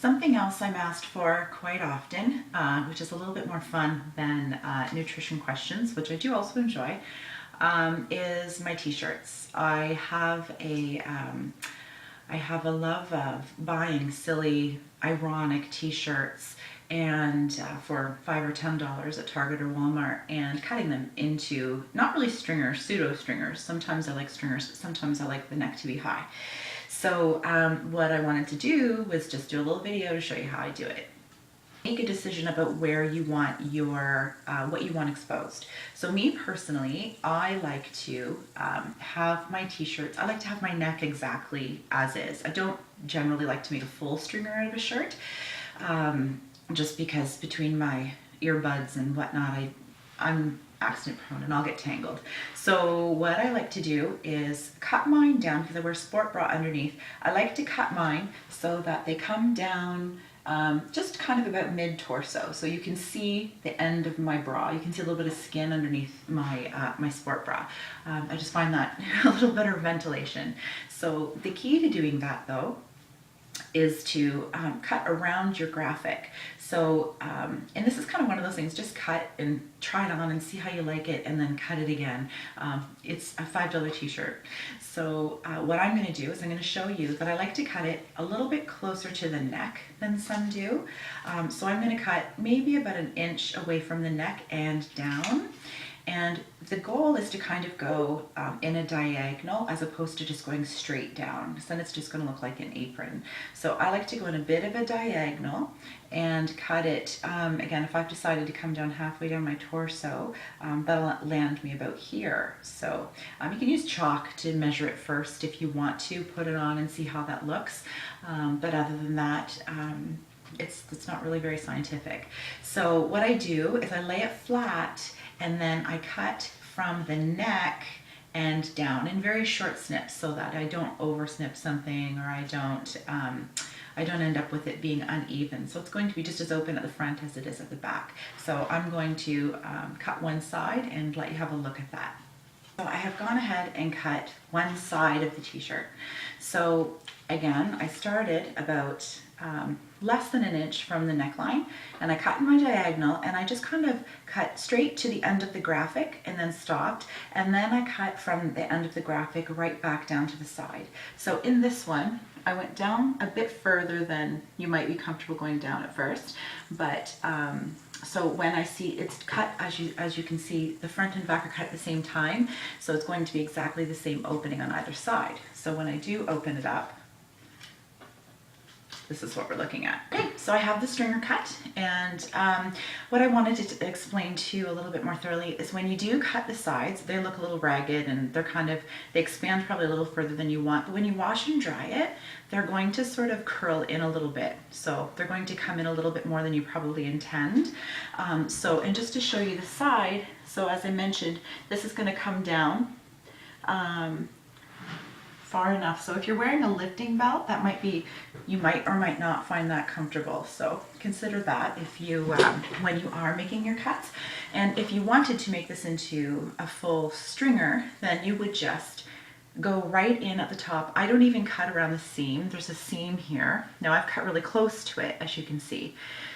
Something else I'm asked for quite often, which is a little bit more fun than nutrition questions, which I do also enjoy, is my t-shirts. I have a love of buying silly, ironic t-shirts and for $5 or $10 at Target or Walmart, and cutting them into not really stringers, pseudo stringers. Sometimes I like stringers, but sometimes I like the neck to be high. So what I wanted to do was just do a little video to show you how I do it. Make a decision about where you want your, what you want exposed. So me personally, I like to have my t-shirts, I like to have my neck exactly as is. I don't generally like to make a full stringer out of a shirt, just because between my earbuds and whatnot, I'm accident prone and I'll get tangled. So what I like to do is cut mine down, because I wear a sport bra underneath. I like to cut mine so that they come down just kind of about mid-torso, so you can see the end of my bra. You can see a little bit of skin underneath my my sport bra. I just find that a little better ventilation. So the key to doing that, though, is to cut around your graphic. So, and this is kind of one of those things, just cut and try it on and see how you like it, and then cut it again. It's a $5 t-shirt. So what I'm going to do is I'm going to show you that I like to cut it a little bit closer to the neck than some do. So I'm going to cut maybe about an inch away from the neck and down. And the goal is to kind of go in a diagonal as opposed to just going straight down, because then it's just going to look like an apron. So I like to go in a bit of a diagonal and cut it. Again, if I've decided to come down halfway down my torso, that'll land me about here. So you can use chalk to measure it first if you want to put it on and see how that looks. But other than that, it's not really very scientific. So what I do is I lay it flat, and then I cut from the neck and down in very short snips so that I don't over snip something, or I don't end up with it being uneven. So it's going to be just as open at the front as it is at the back. So I'm going to cut one side and let you have a look at that. So I have gone ahead and cut one side of the t-shirt. So again, I started about less than an inch from the neckline, and I cut in my diagonal, and I just kind of cut straight to the end of the graphic and then stopped, and then I cut from the end of the graphic right back down to the side. So in this one, I went down a bit further than you might be comfortable going down at first, but so when I see it's cut, as you can see, the front and back are cut at the same time, so it's going to be exactly the same opening on either side. So when I do open it up, this is what we're looking at. Okay, so I have the stringer cut, and what I wanted to explain to you a little bit more thoroughly is when you do cut the sides, they look a little ragged and they expand probably a little further than you want, but when you wash and dry it, they're going to sort of curl in a little bit. So they're going to come in a little bit more than you probably intend. And just to show you the side, so as I mentioned, this is going to come down far enough. So if you're wearing a lifting belt, that might be, you might or might not find that comfortable. So consider that if you, when you are making your cuts. And if you wanted to make this into a full stringer, then you would just go right in at the top. I don't even cut around the seam. There's a seam here. Now I've cut really close to it, as you can see.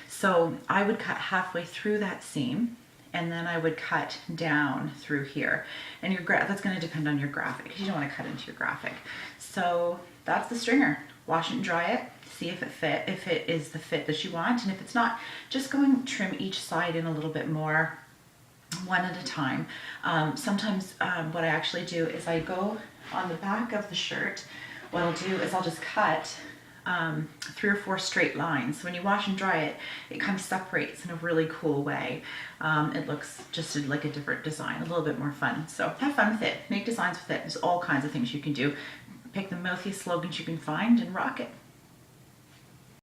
So I would cut halfway through that seam, and then I would cut down through here. And that's going to depend on your graphic, because you don't want to cut into your graphic. So that's the stringer. Wash it and dry it. See if it is the fit that you want. And if it's not, just go and trim each side in a little bit more, one at a time. Sometimes what I actually do is I go on the back of the shirt. What I'll do is I'll just cut 3 or 4 straight lines. So when you wash and dry it, it kind of separates in a really cool way. It looks just like a different design, a little bit more fun. So have fun with it. Make designs with it. There's all kinds of things you can do. Pick the mouthiest slogans you can find and rock it.